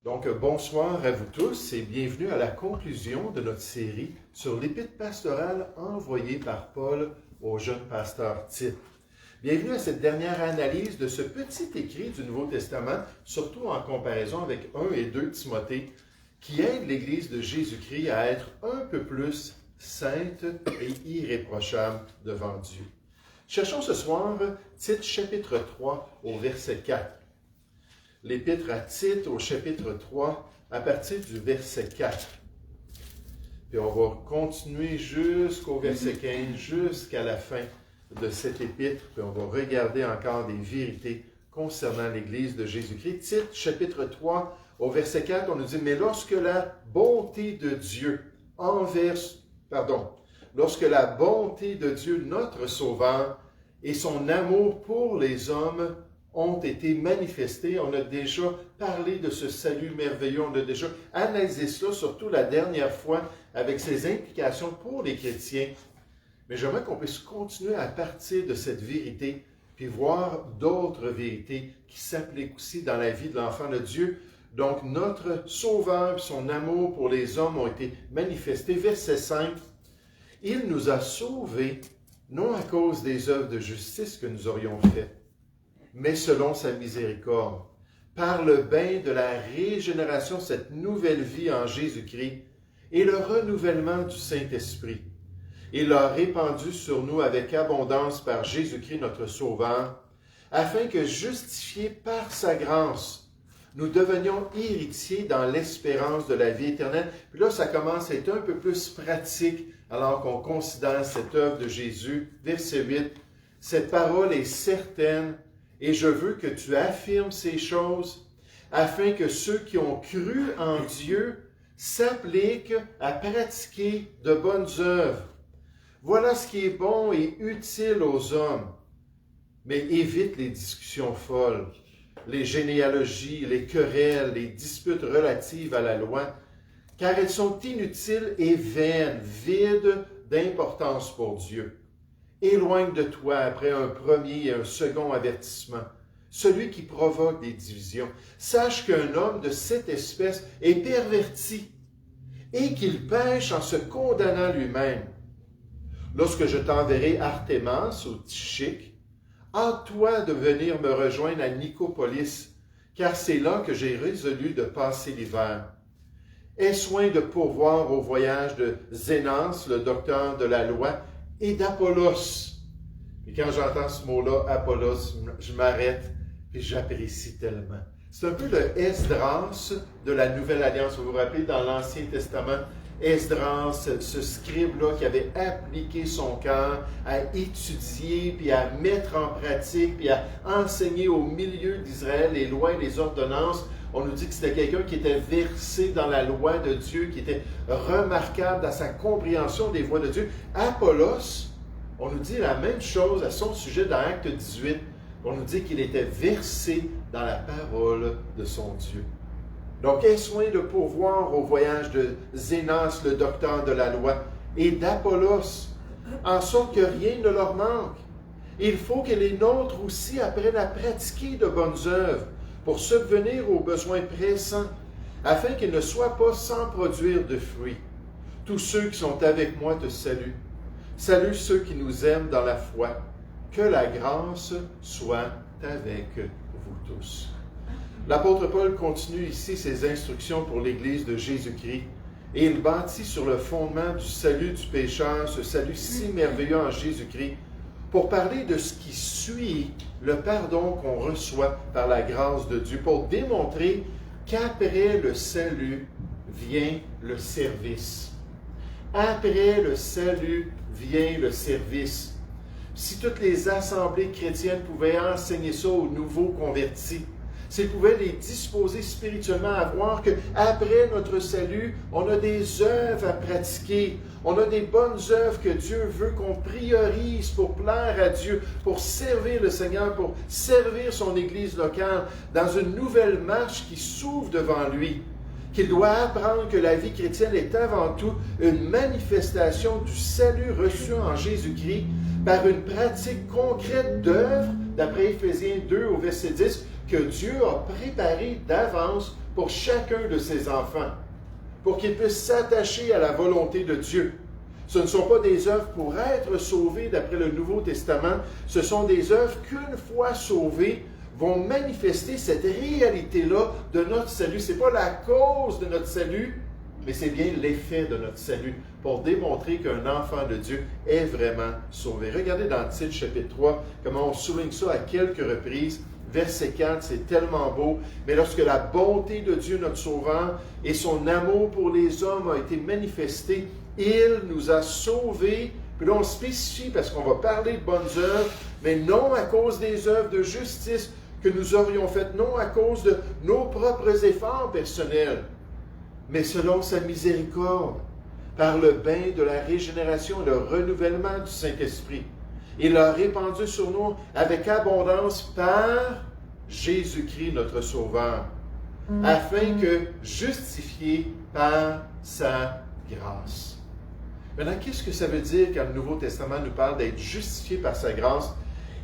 Donc, bonsoir à vous tous et bienvenue à la conclusion de notre série sur l'épître pastorale envoyée par Paul au jeune pasteur Tite. Bienvenue à cette dernière analyse de ce petit écrit du Nouveau Testament, surtout en comparaison avec 1 et 2 Timothée, qui aide l'Église de Jésus-Christ à être un peu plus sainte et irréprochable devant Dieu. Cherchons ce soir Tite chapitre 3 au verset 4. L'épître à Tite au chapitre 3 à partir du verset 4. Puis on va continuer jusqu'au verset 15, jusqu'à la fin de cette épître, puis on va regarder encore des vérités concernant l'Église de Jésus-Christ. Tite chapitre 3 au verset 4, on nous dit « Mais lorsque la bonté de Dieu lorsque la bonté de Dieu, notre Sauveur, et son amour pour les hommes ont été manifestés. » On a déjà parlé de ce salut merveilleux, on a déjà analysé cela, surtout la dernière fois, avec ses implications pour les chrétiens. Mais j'aimerais qu'on puisse continuer à partir de cette vérité, puis voir d'autres vérités qui s'appliquent aussi dans la vie de l'enfant de Dieu. Donc, notre Sauveur et son amour pour les hommes ont été manifestés. Verset 5, « Il nous a sauvés, non à cause des œuvres de justice que nous aurions faites, mais selon sa miséricorde, par le bain de la régénération, cette nouvelle vie en Jésus-Christ et le renouvellement du Saint-Esprit. Il l'a répandu sur nous avec abondance par Jésus-Christ notre Sauveur, afin que, justifiés par sa grâce, nous devenions héritiers dans l'espérance de la vie éternelle. » Puis là, ça commence à être un peu plus pratique alors qu'on considère cette œuvre de Jésus. Verset 8, « Cette parole est certaine, et je veux que tu affirmes ces choses, afin que ceux qui ont cru en Dieu s'appliquent à pratiquer de bonnes œuvres. Voilà ce qui est bon et utile aux hommes. Mais évite les discussions folles, les généalogies, les querelles, les disputes relatives à la loi, car elles sont inutiles et vaines, vides d'importance pour Dieu. Éloigne de toi après un premier et un second avertissement, celui qui provoque des divisions. Sache qu'un homme de cette espèce est perverti et qu'il pêche en se condamnant lui-même. Lorsque je t'enverrai Artémas ou Tychique, hâte-toi de venir me rejoindre à Nicopolis, car c'est là que j'ai résolu de passer l'hiver. Aie soin de pourvoir au voyage de Zénas, le docteur de la loi, et d'Apollos. Et quand j'entends ce mot-là, Apollos, je m'arrête et j'apprécie tellement. C'est un peu le Esdras de la Nouvelle Alliance. Vous vous rappelez, dans l'Ancien Testament, Esdras, ce scribe-là qui avait appliqué son cœur à étudier, puis à mettre en pratique, puis à enseigner au milieu d'Israël les lois et les ordonnances. On nous dit que c'était quelqu'un qui était versé dans la loi de Dieu, qui était remarquable dans sa compréhension des voies de Dieu. Apollos, on nous dit la même chose à son sujet dans Acte 18. On nous dit qu'il était versé dans la parole de son Dieu. Donc, aie soin de pourvoir au voyage de Zénas, le docteur de la loi, et d'Apollos, en sorte que rien ne leur manque. Il faut que les nôtres aussi apprennent à pratiquer de bonnes œuvres, pour subvenir aux besoins pressants, afin qu'ils ne soient pas sans produire de fruits. Tous ceux qui sont avec moi te saluent. Salue ceux qui nous aiment dans la foi. Que la grâce soit avec vous tous. L'apôtre Paul continue ici ses instructions pour l'Église de Jésus-Christ, et il bâtit sur le fondement du salut du pécheur, ce salut si merveilleux en Jésus-Christ, pour parler de ce qui suit le pardon qu'on reçoit par la grâce de Dieu, pour démontrer qu'après le salut vient le service. Après le salut vient le service. Si toutes les assemblées chrétiennes pouvaient enseigner ça aux nouveaux convertis, s'ils pouvaient les disposer spirituellement à voir qu'après notre salut, on a des œuvres à pratiquer. On a des bonnes œuvres que Dieu veut qu'on priorise pour plaire à Dieu, pour servir le Seigneur, pour servir son Église locale dans une nouvelle marche qui s'ouvre devant lui. Qu'il doit apprendre que la vie chrétienne est avant tout une manifestation du salut reçu en Jésus-Christ par une pratique concrète d'œuvres, d'après Éphésiens 2 au verset 10, que Dieu a préparé d'avance pour chacun de ses enfants, pour qu'ils puissent s'attacher à la volonté de Dieu. Ce ne sont pas des œuvres pour être sauvés d'après le Nouveau Testament, ce sont des œuvres qu'une fois sauvés, vont manifester cette réalité-là de notre salut. Ce n'est pas la cause de notre salut, mais c'est bien l'effet de notre salut, pour démontrer qu'un enfant de Dieu est vraiment sauvé. Regardez dans Tite chapitre 3, comment on souligne ça à quelques reprises. Verset 4, c'est tellement beau. Mais lorsque la bonté de Dieu, notre Sauveur, et son amour pour les hommes a été manifesté, il nous a sauvés. Puis là, on spécifie parce qu'on va parler de bonnes œuvres, mais non à cause des œuvres de justice que nous aurions faites, non à cause de nos propres efforts personnels, mais selon sa miséricorde, par le bain de la régénération et le renouvellement du Saint-Esprit. Il l'a répandu sur nous avec abondance par Jésus-Christ, notre Sauveur, afin que, justifiés par sa grâce. Maintenant, qu'est-ce que ça veut dire quand le Nouveau Testament nous parle d'être justifiés par sa grâce?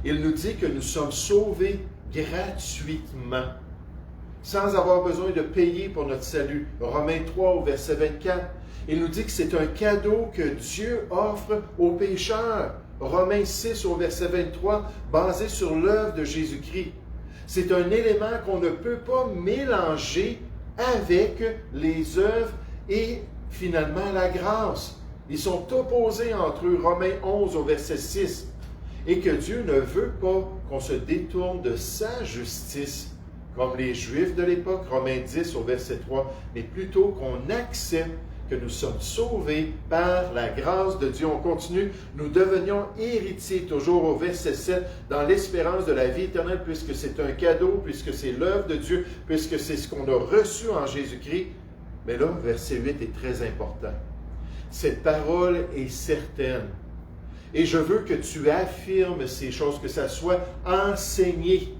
Il nous dit que nous sommes sauvés gratuitement, sans avoir besoin de payer pour notre salut. Romains 3 au verset 24, il nous dit que c'est un cadeau que Dieu offre aux pécheurs. Romains 6 au verset 23, basé sur l'œuvre de Jésus-Christ. C'est un élément qu'on ne peut pas mélanger avec les œuvres et finalement la grâce. Ils sont opposés entre eux, Romains 11 au verset 6. Et que Dieu ne veut pas qu'on se détourne de sa justice, comme les Juifs de l'époque, Romains 10 au verset 3, mais plutôt qu'on accepte que nous sommes sauvés par la grâce de Dieu. On continue, nous devenions héritiers, toujours au verset 7, dans l'espérance de la vie éternelle, puisque c'est un cadeau, puisque c'est l'œuvre de Dieu, puisque c'est ce qu'on a reçu en Jésus-Christ. Mais là, verset 8 est très important. Cette parole est certaine. Et je veux que tu affirmes ces choses, que ça soit enseigné,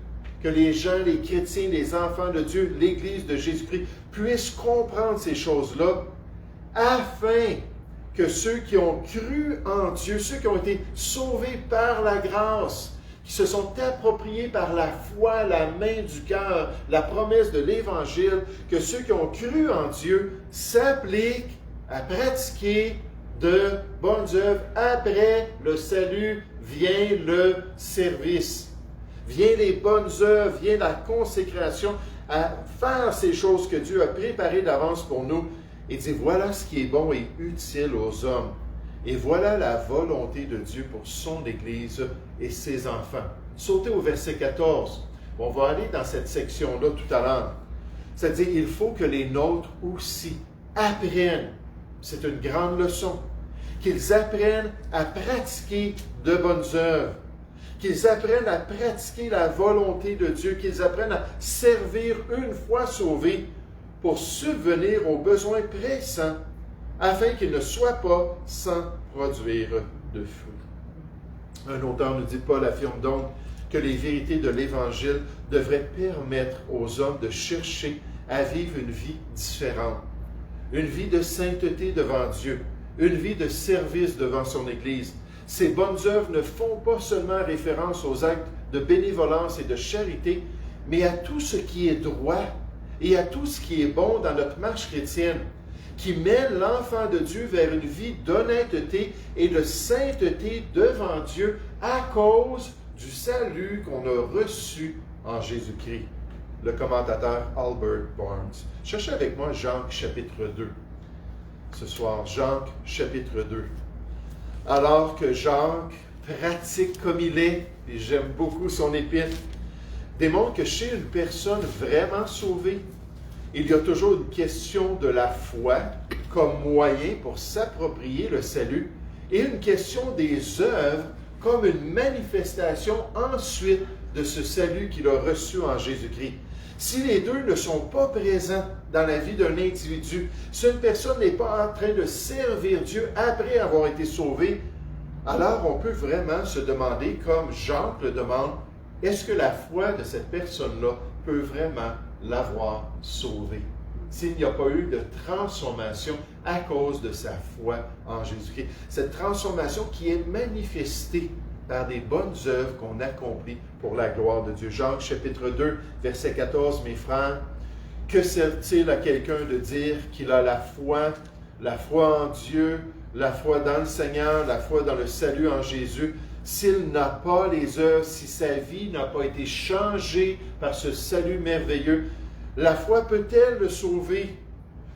que les gens, les chrétiens, les enfants de Dieu, l'Église de Jésus-Christ puissent comprendre ces choses-là, afin que ceux qui ont cru en Dieu, ceux qui ont été sauvés par la grâce, qui se sont appropriés par la foi, la main du cœur, la promesse de l'Évangile, que ceux qui ont cru en Dieu s'appliquent à pratiquer de bonnes œuvres. Après le salut vient le service, vient les bonnes œuvres, vient la consécration, à faire ces choses que Dieu a préparées d'avance pour nous. Il dit, voilà ce qui est bon et utile aux hommes. Et voilà la volonté de Dieu pour son Église et ses enfants. Sautez au verset 14. On va aller dans cette section-là tout à l'heure. C'est-à-dire, il faut que les nôtres aussi apprennent. C'est une grande leçon. Qu'ils apprennent à pratiquer de bonnes œuvres. Qu'ils apprennent à pratiquer la volonté de Dieu. Qu'ils apprennent à servir une fois sauvés pour subvenir aux besoins pressants, afin qu'ils ne soient pas sans produire de fruits. Un auteur nous dit, Paul affirme donc que les vérités de l'Évangile devraient permettre aux hommes de chercher à vivre une vie différente, une vie de sainteté devant Dieu, une vie de service devant son Église. Ces bonnes œuvres ne font pas seulement référence aux actes de bénévolence et de charité, mais à tout ce qui est droit et à tout ce qui est bon dans notre marche chrétienne, qui mène l'enfant de Dieu vers une vie d'honnêteté et de sainteté devant Dieu à cause du salut qu'on a reçu en Jésus-Christ. Le commentateur Albert Barnes. Cherchez avec moi Jacques chapitre 2. Ce soir, Jacques chapitre 2. Alors que Jacques pratique comme il est, et j'aime beaucoup son épître, démontre que chez une personne vraiment sauvée, il y a toujours une question de la foi comme moyen pour s'approprier le salut et une question des œuvres comme une manifestation ensuite de ce salut qu'il a reçu en Jésus-Christ. Si les deux ne sont pas présents dans la vie d'un individu, si une personne n'est pas en train de servir Dieu après avoir été sauvée, alors on peut vraiment se demander, comme Jacques le demande, est-ce que la foi de cette personne-là peut vraiment l'avoir sauvé? S'il n'y a pas eu de transformation à cause de sa foi en Jésus-Christ. Cette transformation qui est manifestée par des bonnes œuvres qu'on accomplit pour la gloire de Dieu. Jacques chapitre 2, verset 14, mes frères, Que sert-il à quelqu'un de dire qu'il a la foi en Dieu, la foi dans le Seigneur, la foi dans le salut en Jésus, s'il n'a pas les œuvres, si sa vie n'a pas été changée par ce salut merveilleux? La foi peut-elle le sauver?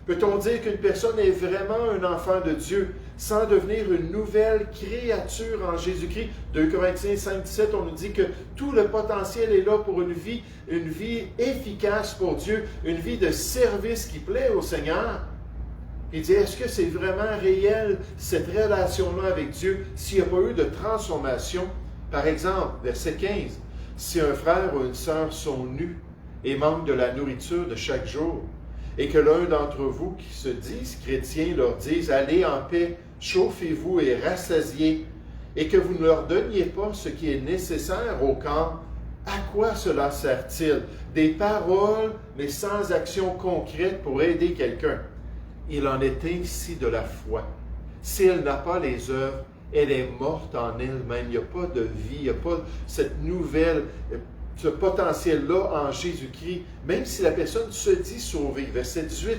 Peut-on dire qu'une personne est vraiment un enfant de Dieu sans devenir une nouvelle créature en Jésus-Christ? 2 Corinthiens 5,17, on nous dit que tout le potentiel est là pour une vie efficace pour Dieu, une vie de service qui plaît au Seigneur. Il dit, est-ce que c'est vraiment réel, cette relation-là avec Dieu, s'il n'y a pas eu de transformation? Par exemple, verset 15, si un frère ou une sœur sont nus et manquent de la nourriture de chaque jour, et que l'un d'entre vous qui se disent chrétiens leur dise « Allez en paix, chauffez-vous et rassasiez », et que vous ne leur donniez pas ce qui est nécessaire au corps, à quoi cela sert-il? Des paroles, mais sans action concrète pour aider quelqu'un. Il en est ainsi de la foi. Si elle n'a pas les œuvres, elle est morte en elle-même. Il n'y a pas de vie, il n'y a pas cette nouvelle... ce potentiel-là en Jésus-Christ, même si la personne se dit sauvée. Verset 18.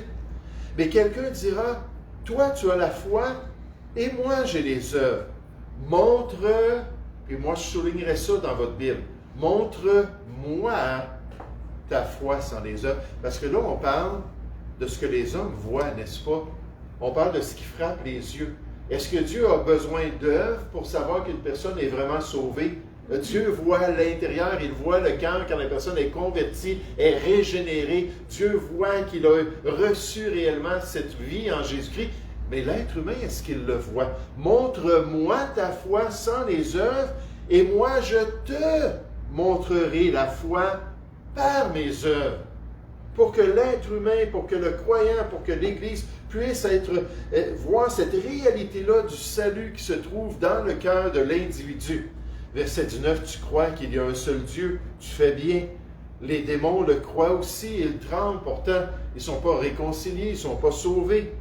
Mais quelqu'un dira, toi tu as la foi et moi j'ai les œuvres. Montre, et moi je soulignerai ça dans votre Bible, montre-moi ta foi sans les œuvres. Parce que là on parle de ce que les hommes voient, n'est-ce pas? On parle de ce qui frappe les yeux. Est-ce que Dieu a besoin d'œuvres pour savoir qu'une personne est vraiment sauvée? Dieu voit l'intérieur, il voit le cœur quand la personne est convertie, est régénérée. Dieu voit qu'il a reçu réellement cette vie en Jésus-Christ. Mais l'être humain, est-ce qu'il le voit? Montre-moi ta foi sans les œuvres, et moi je te montrerai la foi par mes œuvres. Pour que l'être humain, pour que le croyant, pour que l'Église puisse voir cette réalité-là du salut qui se trouve dans le cœur de l'individu. Verset 19, tu crois qu'il y a un seul Dieu, tu fais bien. Les démons le croient aussi, ils tremblent, pourtant ils ne sont pas réconciliés, ils ne sont pas sauvés.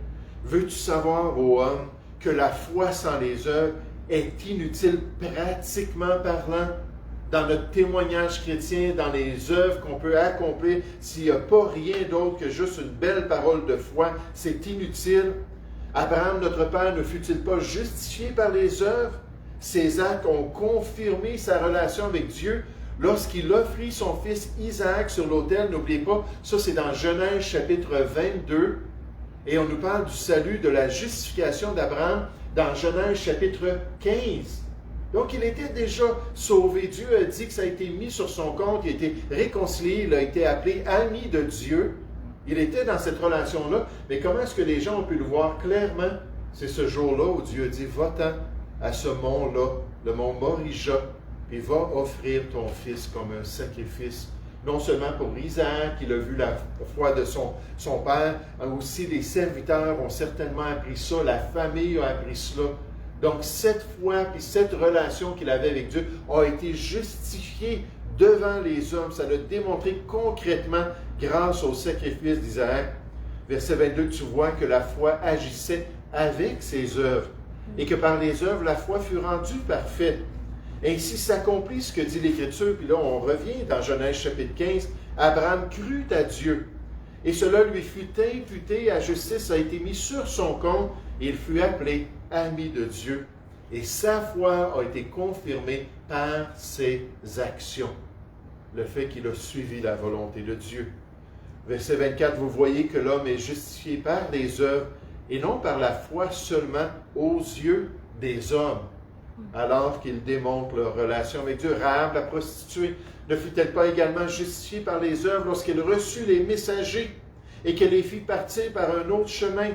Veux-tu savoir, ô homme, que la foi sans les œuvres est inutile pratiquement parlant? Dans notre témoignage chrétien, dans les œuvres qu'on peut accomplir, s'il n'y a pas rien d'autre que juste une belle parole de foi, c'est inutile. Abraham, notre père, ne fut-il pas justifié par les œuvres? Ses actes ont confirmé sa relation avec Dieu lorsqu'il offrit son fils Isaac sur l'autel. N'oubliez pas, ça c'est dans Genèse chapitre 22. Et on nous parle du salut, de la justification d'Abraham dans Genèse chapitre 15. Donc il était déjà sauvé. Dieu a dit que ça a été mis sur son compte, il a été réconcilié, il a été appelé ami de Dieu. Il était dans cette relation-là. Mais comment est-ce que les gens ont pu le voir clairement? C'est ce jour-là où Dieu a dit, va-t'en à ce mont-là, le mont Morija, et va offrir ton fils comme un sacrifice, non seulement pour Isaac, il a vu la foi de son père, aussi les serviteurs ont certainement appris ça, la famille a appris cela. Donc cette foi et cette relation qu'il avait avec Dieu a été justifiée devant les hommes. Ça l'a démontré concrètement grâce au sacrifice d'Isaac. Verset 22, tu vois que la foi agissait avec ses œuvres, et que par les œuvres, la foi fut rendue parfaite. Ainsi s'accomplit ce que dit l'Écriture, puis là on revient dans Genèse chapitre 15, Abraham crut à Dieu, et cela lui fut imputé à justice, a été mis sur son compte, et il fut appelé ami de Dieu, et sa foi a été confirmée par ses actions, le fait qu'il a suivi la volonté de Dieu. Verset 24, vous voyez que l'homme est justifié par les œuvres, et non par la foi seulement aux yeux des hommes, alors qu'ils démontrent leur relation avec Dieu. Rahab, la prostituée, ne fut-elle pas également justifiée par les œuvres lorsqu'elle reçut les messagers et qu'elle les fit partir par un autre chemin?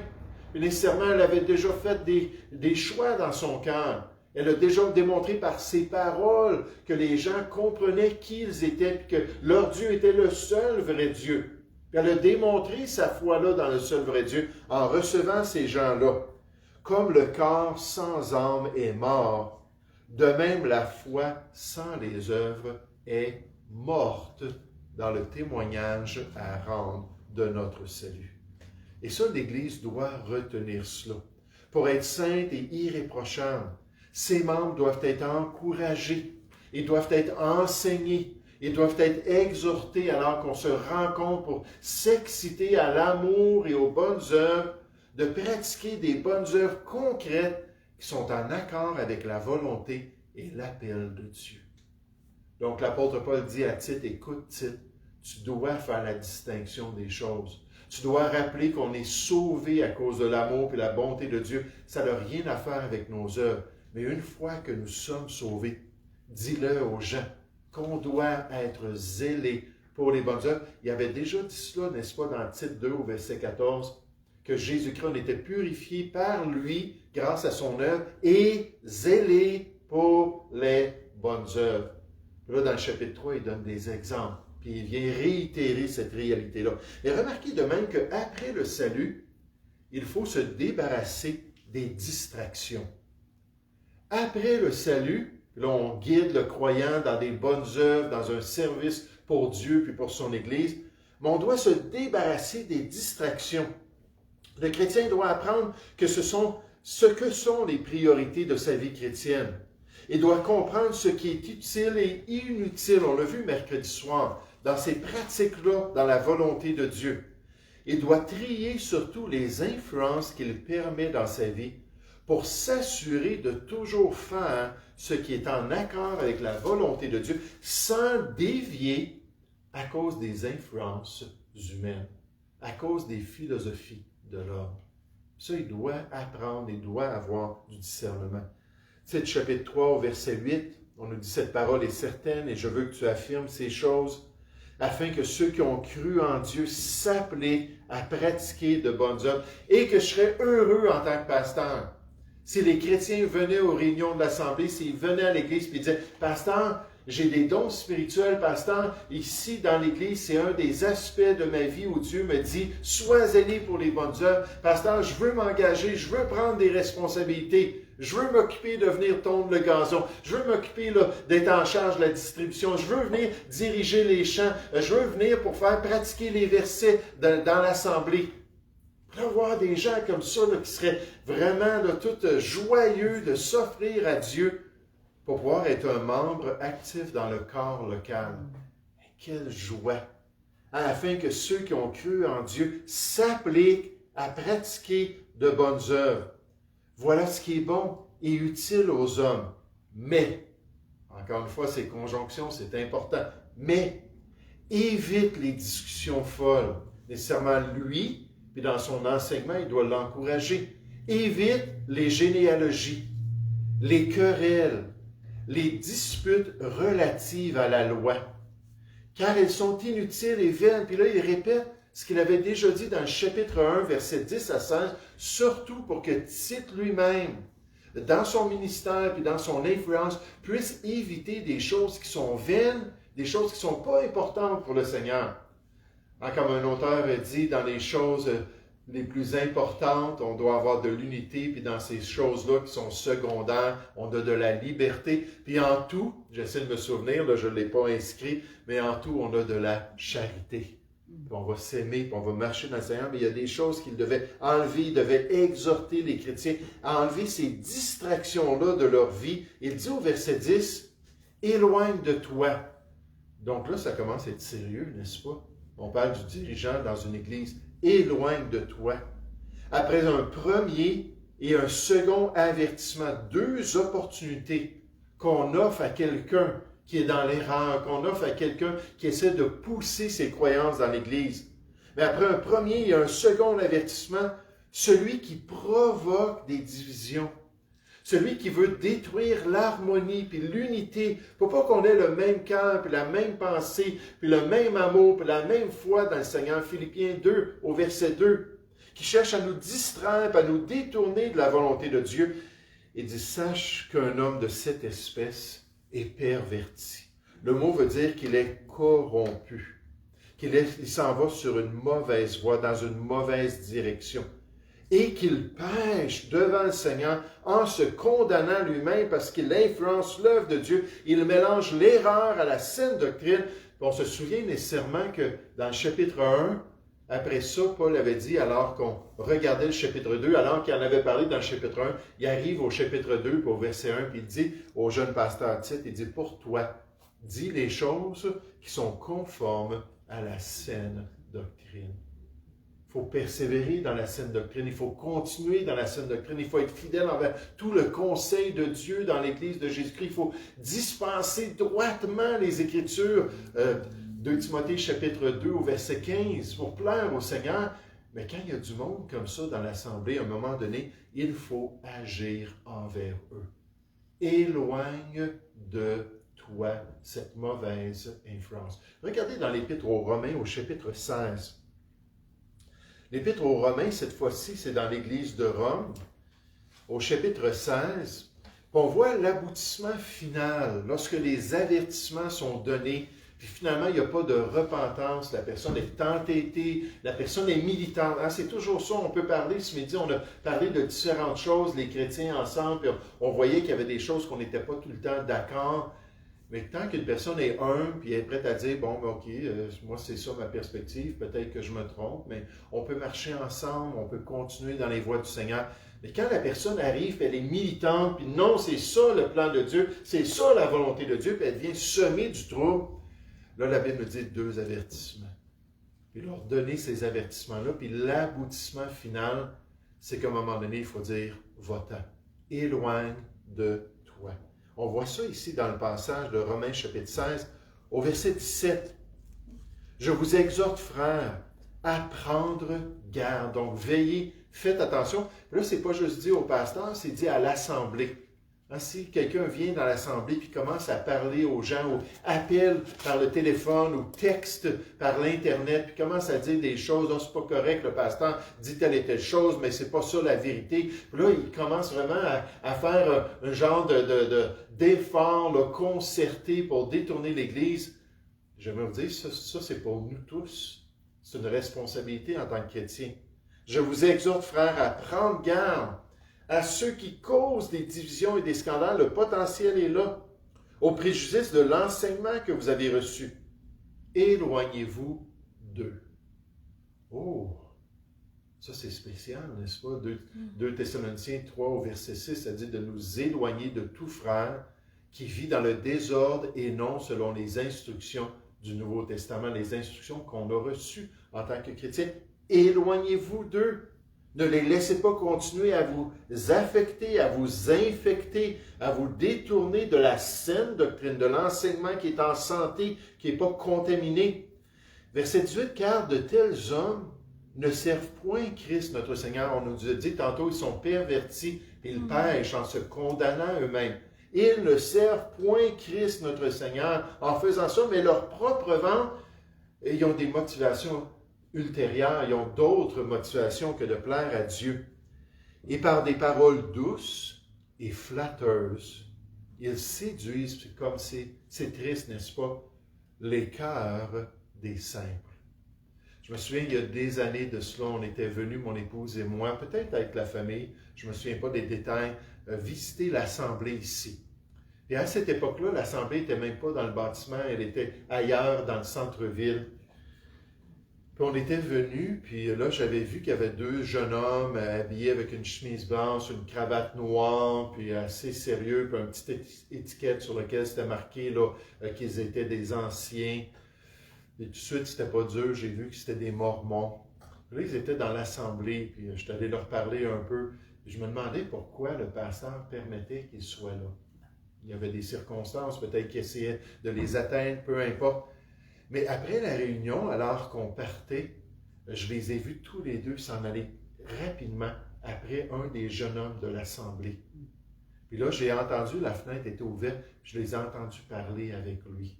Nécessairement, elle avait déjà fait des choix dans son cœur. Elle a déjà démontré par ses paroles que les gens comprenaient qui ils étaient et que leur Dieu était le seul vrai Dieu. Elle a démontré sa foi-là dans le seul vrai Dieu en recevant ces gens-là. Comme le corps sans âme est mort, de même la foi sans les œuvres est morte dans le témoignage à rendre de notre salut. Et ça, l'Église doit retenir cela. Pour être sainte et irréprochable, ses membres doivent être encouragés, ils doivent être enseignés, Ils doivent être exhortés alors qu'on se rencontre pour s'exciter à l'amour et aux bonnes œuvres, de pratiquer des bonnes œuvres concrètes qui sont en accord avec la volonté et l'appel de Dieu. Donc l'apôtre Paul dit à Tite, écoute Tite, tu dois faire la distinction des choses. Tu dois rappeler qu'on est sauvé à cause de l'amour et la bonté de Dieu. Ça n'a rien à faire avec nos œuvres. Mais une fois que nous sommes sauvés, dis-le aux gens qu'on doit être zélés pour les bonnes œuvres. Il avait déjà dit cela, n'est-ce pas, dans Tite 2 au verset 14, que Jésus-Christ en était purifié par lui grâce à son œuvre et zélé pour les bonnes œuvres. Là, dans le chapitre 3, il donne des exemples. Puis il vient réitérer cette réalité-là. Et remarquez de même qu'après le salut, il faut se débarrasser des distractions. Après le salut, là on guide le croyant dans des bonnes œuvres, dans un service pour Dieu puis pour son Église, mais on doit se débarrasser des distractions. Le chrétien doit apprendre que ce que sont les priorités de sa vie chrétienne. Il doit comprendre ce qui est utile et inutile. On l'a vu mercredi soir, dans ces pratiques-là, dans la volonté de Dieu. Il doit trier surtout les influences qu'il permet dans sa vie pour s'assurer de toujours faire ce qui est en accord avec la volonté de Dieu sans dévier à cause des influences humaines, à cause des philosophies de l'homme. Ça, il doit apprendre, il doit avoir du discernement. C'est le chapitre 3 au verset 8, on nous dit « Cette parole est certaine et je veux que tu affirmes ces choses afin que ceux qui ont cru en Dieu s'appliquent à pratiquer de bonnes œuvres et que je serais heureux en tant que pasteur. » Si les chrétiens venaient aux réunions de l'Assemblée, s'ils venaient à l'Église et disaient « Pasteur, j'ai des dons spirituels, pasteur, ici dans l'Église, c'est un des aspects de ma vie où Dieu me dit « Sois zélé pour les bonnes œuvres. Pasteur, je veux m'engager, je veux prendre des responsabilités. » Je veux m'occuper de venir tondre le gazon. Je veux m'occuper d'être en charge de la distribution. Je veux venir diriger les chants. Je veux venir pour faire pratiquer les versets dans l'assemblée. Pour avoir des gens comme ça qui seraient vraiment tout joyeux de s'offrir à Dieu pour pouvoir être un membre actif dans le corps local. Et quelle joie! Afin que ceux qui ont cru en Dieu s'appliquent à pratiquer de bonnes œuvres. Voilà ce qui est bon et utile aux hommes. Mais, encore une fois, ces conjonctions, c'est important. Mais, évite les discussions folles. Nécessairement, lui, puis dans son enseignement, il doit l'encourager. Évite les généalogies, les querelles, les disputes relatives à la loi, car elles sont inutiles et vaines. Puis là, il répète ce qu'il avait déjà dit dans le chapitre 1, versets 10 à 16, surtout pour que Tite lui-même, dans son ministère et dans son influence, puisse éviter des choses qui sont vaines, des choses qui ne sont pas importantes pour le Seigneur. Comme un auteur dit, dans les choses les plus importantes, on doit avoir de l'unité, puis dans ces choses-là qui sont secondaires, on a de la liberté. Puis en tout, j'essaie de me souvenir, là, je ne l'ai pas inscrit, mais en tout, on a de la charité. Puis on va s'aimer, puis on va marcher dans le Seigneur, mais il y a des choses qu'il devait enlever, il devait exhorter les chrétiens à enlever ces distractions-là de leur vie. Il dit au verset 10, « Éloigne de toi. » Donc là, ça commence à être sérieux, n'est-ce pas? On parle du dirigeant dans une église. « Éloigne de toi. » Après un premier et un second avertissement, deux opportunités qu'on offre à quelqu'un qui est dans l'erreur, qu'on offre à quelqu'un qui essaie de pousser ses croyances dans l'Église. Mais après un premier et un second avertissement, celui qui provoque des divisions, celui qui veut détruire l'harmonie puis l'unité, pour pas qu'on ait le même cœur, puis la même pensée, puis le même amour, puis la même foi dans le Seigneur. Philippiens 2, au verset 2, qui cherche à nous distraire, à nous détourner de la volonté de Dieu. Il dit, sache qu'un homme de cette espèce est perverti. Le mot veut dire qu'il est corrompu, qu'il s'en va sur une mauvaise voie, dans une mauvaise direction, et qu'il pêche devant le Seigneur en se condamnant lui-même parce qu'il influence l'œuvre de Dieu. Il mélange l'erreur à la saine doctrine. On se souvient nécessairement que dans le chapitre 1, après ça, Paul avait dit, alors qu'on regardait le chapitre 2, alors qu'il en avait parlé dans le chapitre 1, il arrive au chapitre 2, au verset 1, puis il dit au jeune pasteur Tite, il dit, pour toi, dit les choses qui sont conformes à la saine doctrine. Il faut persévérer dans la saine doctrine, il faut continuer dans la saine doctrine, il faut être fidèle envers tout le conseil de Dieu dans l'Église de Jésus-Christ, il faut dispenser droitement les Écritures. 2 Timothée chapitre 2 au verset 15, pour plaire au Seigneur. Mais quand il y a du monde comme ça dans l'assemblée, à un moment donné, il faut agir envers eux. Éloigne de toi cette mauvaise influence. Regardez dans l'Épître aux Romains au chapitre 16. L'Épître aux Romains, cette fois-ci, c'est dans l'Église de Rome, au chapitre 16. On voit l'aboutissement final, lorsque les avertissements sont donnés, puis finalement, il n'y a pas de repentance, la personne est entêtée, la personne est militante. Hein, c'est toujours ça, on peut parler, ce midi, on a parlé de différentes choses, les chrétiens ensemble, puis on voyait qu'il y avait des choses qu'on n'était pas tout le temps d'accord. Mais tant qu'une personne est humble, puis elle est prête à dire, bon, ben, OK, moi c'est ça ma perspective, peut-être que je me trompe, mais on peut marcher ensemble, on peut continuer dans les voies du Seigneur. Mais quand la personne arrive, elle est militante, puis non, c'est ça le plan de Dieu, c'est ça la volonté de Dieu, puis elle vient semer du trouble, là la Bible nous dit 2 avertissements. Puis leur donner ces avertissements-là, puis l'aboutissement final, c'est qu'à un moment donné, il faut dire, va-t'en, éloigne de toi. On voit ça ici dans le passage de Romains chapitre 16, au verset 17. « Je vous exhorte, frères, à prendre garde. » Donc, veillez, faites attention. Là, ce n'est pas juste dit au pasteur, c'est dit à l'assemblée. Hein, si quelqu'un vient dans l'assemblée et commence à parler aux gens, ou appelle par le téléphone, ou texte par l'Internet, puis commence à dire des choses, non, c'est pas correct, le pasteur dit telle et telle chose, mais c'est pas ça la vérité. Puis là, il commence vraiment à faire un genre d'effort là, concerté pour détourner l'Église. J'aimerais vous dire, ça c'est pour nous tous. C'est une responsabilité en tant que chrétien. Je vous exhorte, frères, à prendre garde à ceux qui causent des divisions et des scandales. Le potentiel est là, au préjudice de l'enseignement que vous avez reçu. Éloignez-vous d'eux. Oh, ça c'est spécial, n'est-ce pas? 2 Thessaloniciens 3 au verset 6, ça dit de nous éloigner de tout frère qui vit dans le désordre et non selon les instructions du Nouveau Testament, les instructions qu'on a reçues en tant que chrétiens. Éloignez-vous d'eux. Ne les laissez pas continuer à vous affecter, à vous infecter, à vous détourner de la saine doctrine, de l'enseignement qui est en santé, qui n'est pas contaminé. Verset 18, « Car de tels hommes ne servent point Christ notre Seigneur. » On nous a dit tantôt, ils sont pervertis, ils pêchent en se condamnant eux-mêmes. Ils ne servent point Christ notre Seigneur en faisant ça, mais leur propre ventre, ils ont des motivations ultérieures, ils ont d'autres motivations que de plaire à Dieu. Et par des paroles douces et flatteuses, ils séduisent, comme c'est triste, n'est-ce pas, les cœurs des simples. Je me souviens, il y a des années de cela, on était venus, mon épouse et moi, peut-être avec la famille, je ne me souviens pas des détails, visiter l'assemblée ici. Et à cette époque-là, l'assemblée n'était même pas dans le bâtiment, elle était ailleurs, dans le centre-ville. Puis on était venus, puis là, j'avais vu qu'il y avait 2 jeunes hommes habillés avec une chemise blanche, une cravate noire, puis assez sérieux, puis une petite étiquette sur laquelle c'était marqué là, qu'ils étaient des anciens. Et tout de suite, c'était pas dur, j'ai vu que c'était des Mormons. Là, ils étaient dans l'assemblée, puis je suis allé leur parler un peu. Je me demandais pourquoi le pasteur permettait qu'ils soient là. Il y avait des circonstances, peut-être qu'il essayait de les atteindre, peu importe. Mais après la réunion, alors qu'on partait, je les ai vus tous les 2 s'en aller rapidement après un des jeunes hommes de l'assemblée. Puis là, j'ai entendu, la fenêtre était ouverte, je les ai entendus parler avec lui.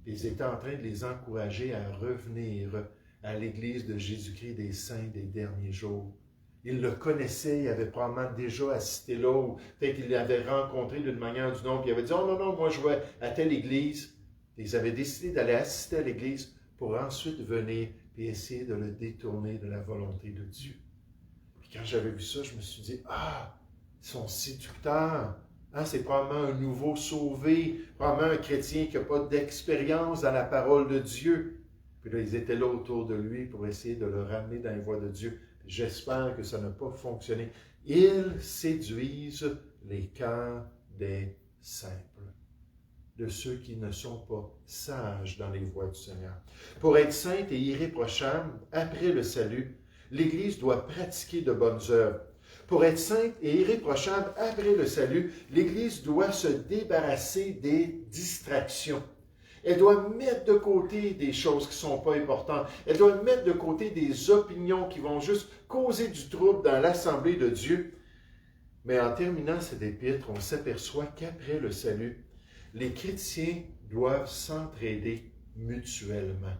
Ils étaient en train de les encourager à revenir à l'Église de Jésus-Christ des saints des derniers jours. Ils le connaissaient, ils avaient probablement déjà assisté là, ou peut-être qu'ils l'avaient rencontré d'une manière ou d'une autre, puis ils avaient dit « Oh non, moi je vais à telle Église ». Ils avaient décidé d'aller assister à l'Église pour ensuite venir et essayer de le détourner de la volonté de Dieu. Puis quand j'avais vu ça, je me suis dit, ah, ils sont séducteurs. Hein, c'est probablement un nouveau sauvé, probablement un chrétien qui n'a pas d'expérience dans la parole de Dieu. Puis là, ils étaient là autour de lui pour essayer de le ramener dans les voies de Dieu. J'espère que ça n'a pas fonctionné. Ils séduisent les cœurs des simples. de ceux qui ne sont pas sages dans les voies du Seigneur. Pour être sainte et irréprochable, après le salut, l'Église doit pratiquer de bonnes œuvres. Pour être sainte et irréprochable après le salut, l'Église doit se débarrasser des distractions. Elle doit mettre de côté des choses qui ne sont pas importantes. Elle doit mettre de côté des opinions qui vont juste causer du trouble dans l'Assemblée de Dieu. Mais en terminant cet épître, on s'aperçoit qu'après le salut, les chrétiens doivent s'entraider mutuellement.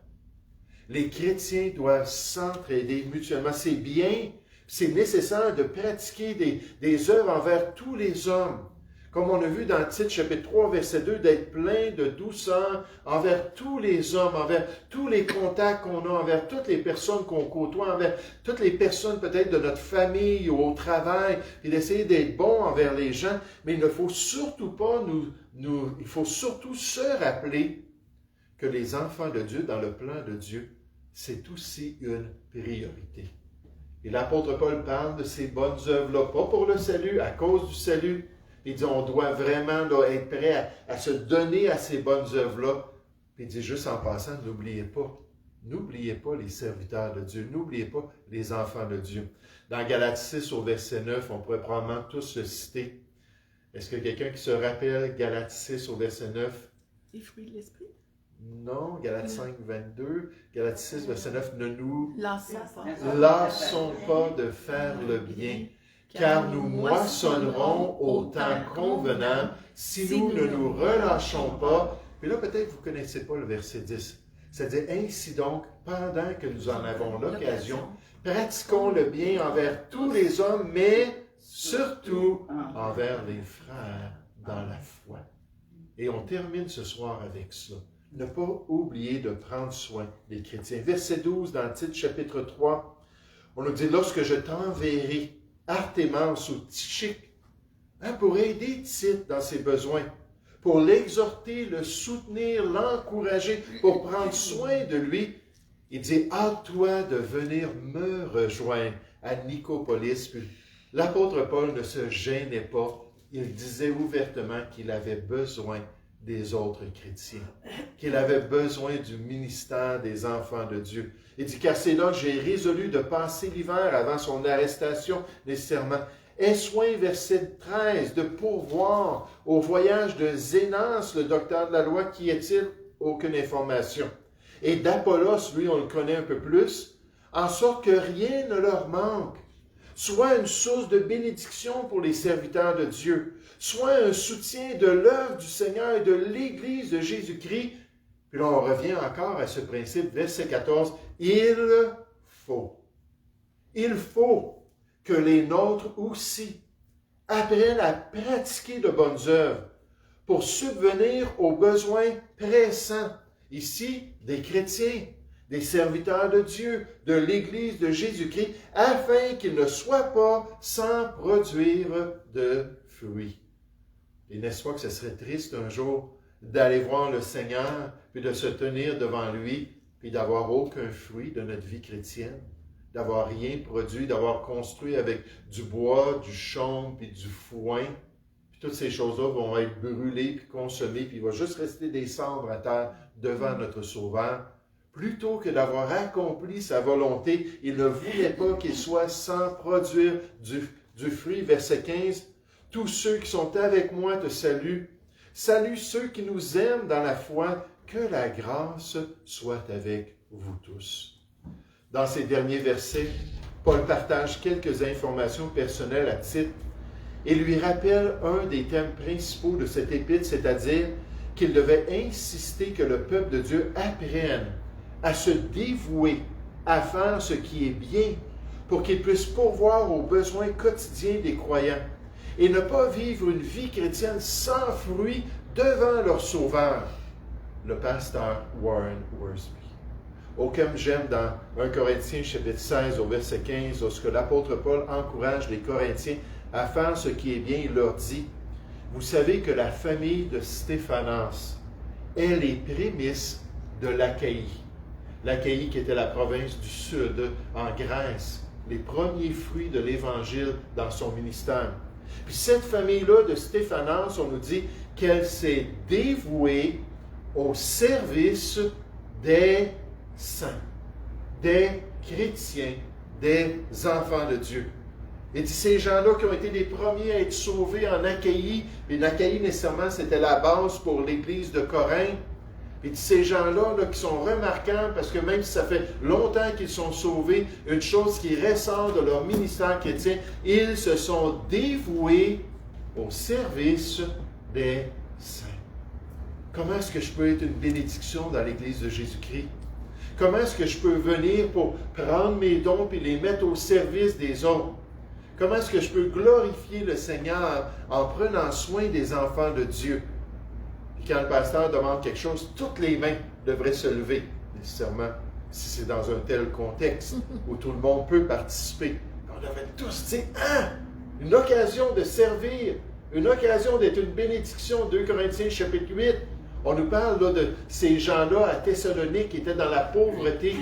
Les chrétiens doivent s'entraider mutuellement. C'est bien, c'est nécessaire de pratiquer des œuvres envers tous les hommes. Comme on a vu dans Tite, chapitre 3, verset 2, d'être plein de douceur envers tous les hommes, envers tous les contacts qu'on a, envers toutes les personnes qu'on côtoie, envers toutes les personnes peut-être de notre famille ou au travail, et d'essayer d'être bon envers les gens. Mais il ne faut surtout pas il faut surtout se rappeler que les enfants de Dieu, dans le plan de Dieu, c'est aussi une priorité. Et l'apôtre Paul parle de ces bonnes œuvres-là, pas pour le salut, à cause du salut. Il dit, on doit vraiment être prêt à se donner à ces bonnes œuvres-là. Puis il dit juste en passant, n'oubliez pas les serviteurs de Dieu, n'oubliez pas les enfants de Dieu. Dans Galates 6 au verset 9, on pourrait probablement tous le citer. Est-ce que quelqu'un qui se rappelle Galates 6 au verset 9? Les fruits de l'esprit? Non, Galates 5, 22, Galates 6, verset 9, ne nous lassons pas de faire le bien, car nous moissonnerons au temps convenable si nous ne nous relâchons pas. Puis là, peut-être vous ne connaissez pas le verset 10. C'est-à-dire, ainsi donc, pendant que nous en avons l'occasion, pratiquons le bien envers tous les hommes, mais surtout envers les frères dans la foi. Et on termine ce soir avec ça. Ne pas oublier de prendre soin des chrétiens. Verset 12 dans Tite, chapitre 3, on nous dit, lorsque je t'enverrai Artémas ou Tychik, pour aider Tite dans ses besoins, pour l'exhorter, le soutenir, l'encourager, pour prendre soin de lui, il dit, hâte-toi de venir me rejoindre à Nicopolis. Puis l'apôtre Paul ne se gênait pas. Il disait ouvertement qu'il avait besoin des autres chrétiens, qu'il avait besoin du ministère des enfants de Dieu. Il dit, car c'est là que j'ai résolu de passer l'hiver avant son arrestation nécessairement. Aie soin, verset 13, de pourvoir au voyage de Zénas, le docteur de la loi, qui est-il? Aucune information. Et d'Apollos, lui, on le connaît un peu plus, en sorte que rien ne leur manque, soit une source de bénédiction pour les serviteurs de Dieu, soit un soutien de l'œuvre du Seigneur et de l'Église de Jésus-Christ. Puis là, on revient encore à ce principe, verset 14, il faut que les nôtres aussi apprennent à pratiquer de bonnes œuvres pour subvenir aux besoins pressants, ici, des chrétiens, des serviteurs de Dieu, de l'Église de Jésus-Christ, afin qu'ils ne soient pas sans produire de fruits. Et n'est-ce pas que ce serait triste un jour d'aller voir le Seigneur, puis de se tenir devant lui, puis d'avoir aucun fruit de notre vie chrétienne, d'avoir rien produit, d'avoir construit avec du bois, du chaume, puis du foin, puis toutes ces choses-là vont être brûlées, puis consommées, puis il va juste rester des cendres à terre devant notre Sauveur. Plutôt que d'avoir accompli sa volonté, il ne voulait pas qu'il soit sans produire du fruit. Verset 15, « Tous ceux qui sont avec moi te saluent. Salue ceux qui nous aiment dans la foi. Que la grâce soit avec vous tous. » Dans ces derniers versets, Paul partage quelques informations personnelles à Tite et lui rappelle un des thèmes principaux de cette épître, c'est-à-dire qu'il devait insister que le peuple de Dieu apprenne à se dévouer à faire ce qui est bien pour qu'il puisse pourvoir aux besoins quotidiens des croyants et ne pas vivre une vie chrétienne sans fruit devant leur Sauveur, le pasteur Warren Wiersbe. Oh, comme j'aime dans 1 Corinthiens chapitre 16 au verset 15, lorsque l'apôtre Paul encourage les Corinthiens à faire ce qui est bien, il leur dit, « Vous savez que la famille de Stéphanas est les prémices de l'Achaïe. » L'Achaïe qui était la province du sud en Grèce, les premiers fruits de l'Évangile dans son ministère. Puis cette famille-là de Stéphanas, on nous dit qu'elle s'est dévouée au service des saints, des chrétiens, des enfants de Dieu. Et dit ces gens-là qui ont été les premiers à être sauvés en Achaïe, et l'Achaïe nécessairement c'était la base pour l'église de Corinthe. Et dit ces gens-là là, qui sont remarquables parce que même si ça fait longtemps qu'ils sont sauvés, une chose qui ressort de leur ministère chrétien, ils se sont dévoués au service des saints. Comment est-ce que je peux être une bénédiction dans l'Église de Jésus-Christ? Comment est-ce que je peux venir pour prendre mes dons et les mettre au service des autres? Comment est-ce que je peux glorifier le Seigneur en prenant soin des enfants de Dieu? Et quand le pasteur demande quelque chose, toutes les mains devraient se lever, nécessairement, si c'est dans un tel contexte où tout le monde peut participer. On devrait tous dire, une occasion de servir, une occasion d'être une bénédiction. 2 Corinthiens chapitre 8, on nous parle là, de ces gens-là à Thessalonique qui étaient dans la pauvreté.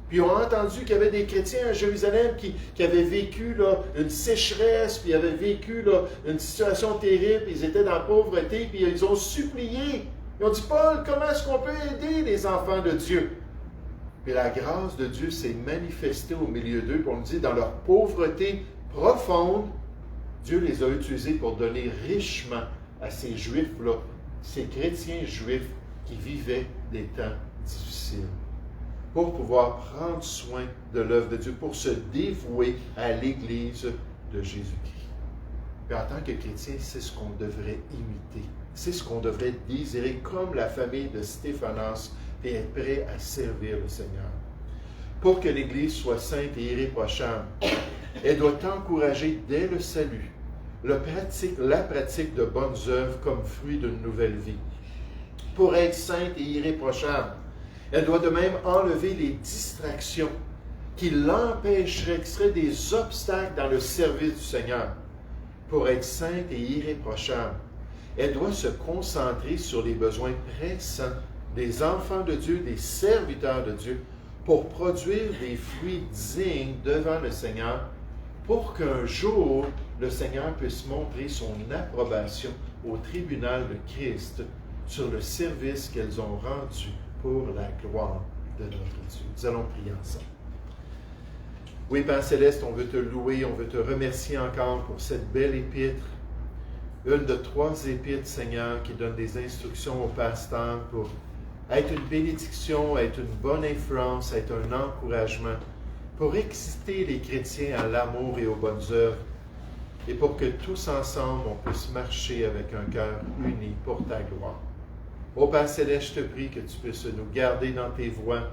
Puis on a entendu qu'il y avait des chrétiens à Jérusalem qui avaient vécu là, une sécheresse, puis avaient vécu là, une situation terrible, puis ils étaient dans la pauvreté, puis ils ont supplié. Ils ont dit, Paul, comment est-ce qu'on peut aider les enfants de Dieu? Puis la grâce de Dieu s'est manifestée au milieu d'eux, puis on dit, dans leur pauvreté profonde, Dieu les a utilisés pour donner richement à ces Juifs-là, ces chrétiens juifs qui vivaient des temps difficiles, pour pouvoir prendre soin de l'œuvre de Dieu, pour se dévouer à l'Église de Jésus-Christ. Puis en tant que chrétien, c'est ce qu'on devrait imiter, c'est ce qu'on devrait désirer, comme la famille de Stéphanas, et être prêt à servir le Seigneur. Pour que l'Église soit sainte et irréprochable, elle doit encourager dès le salut la pratique de bonnes œuvres comme fruit d'une nouvelle vie. Pour être sainte et irréprochable, elle doit de même enlever les distractions qui l'empêcheraient, qui seraient des obstacles dans le service du Seigneur. Pour être sainte et irréprochable, elle doit se concentrer sur les besoins pressants des enfants de Dieu, des serviteurs de Dieu, pour produire des fruits dignes devant le Seigneur, pour qu'un jour, le Seigneur puisse montrer son approbation au tribunal de Christ sur le service qu'elles ont rendu pour la gloire de notre Dieu. Nous allons prier ensemble. Oui, Père Céleste, on veut te louer, on veut te remercier encore pour cette belle épître, une de 3 épîtres, Seigneur, qui donne des instructions aux pasteurs pour être une bénédiction, être une bonne influence, être un encouragement, pour exciter les chrétiens à l'amour et aux bonnes œuvres, et pour que tous ensemble, on puisse marcher avec un cœur uni pour ta gloire. Ô Père Céleste, je te prie que tu puisses nous garder dans tes voies.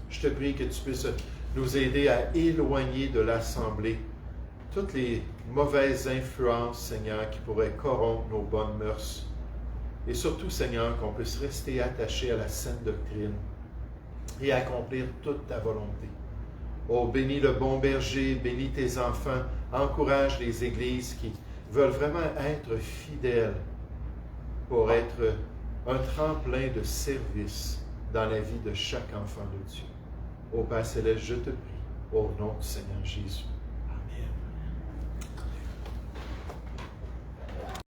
Je te prie que tu puisses nous aider à éloigner de l'Assemblée toutes les mauvaises influences, Seigneur, qui pourraient corrompre nos bonnes mœurs. Et surtout, Seigneur, qu'on puisse rester attaché à la sainte doctrine et accomplir toute ta volonté. Oh, bénis le bon berger, bénis tes enfants, encourage les églises qui veulent vraiment être fidèles pour être un tremplin de service dans la vie de chaque enfant de Dieu. Ô Père Céleste, je te prie, au nom du Seigneur Jésus.